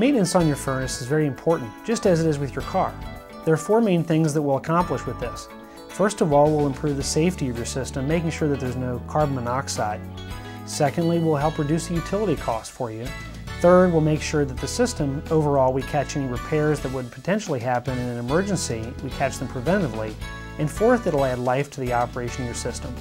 Maintenance on your furnace is very important, just as it is with your car. There are four main things that we'll accomplish with this. First of all, we'll improve the safety of your system, making sure that there's no carbon monoxide. Secondly, we'll help reduce the utility cost for you. Third, we'll make sure that the system, overall, we catch any repairs that would potentially happen in an emergency, we catch them preventively. And fourth, it'll add life to the operation of your system.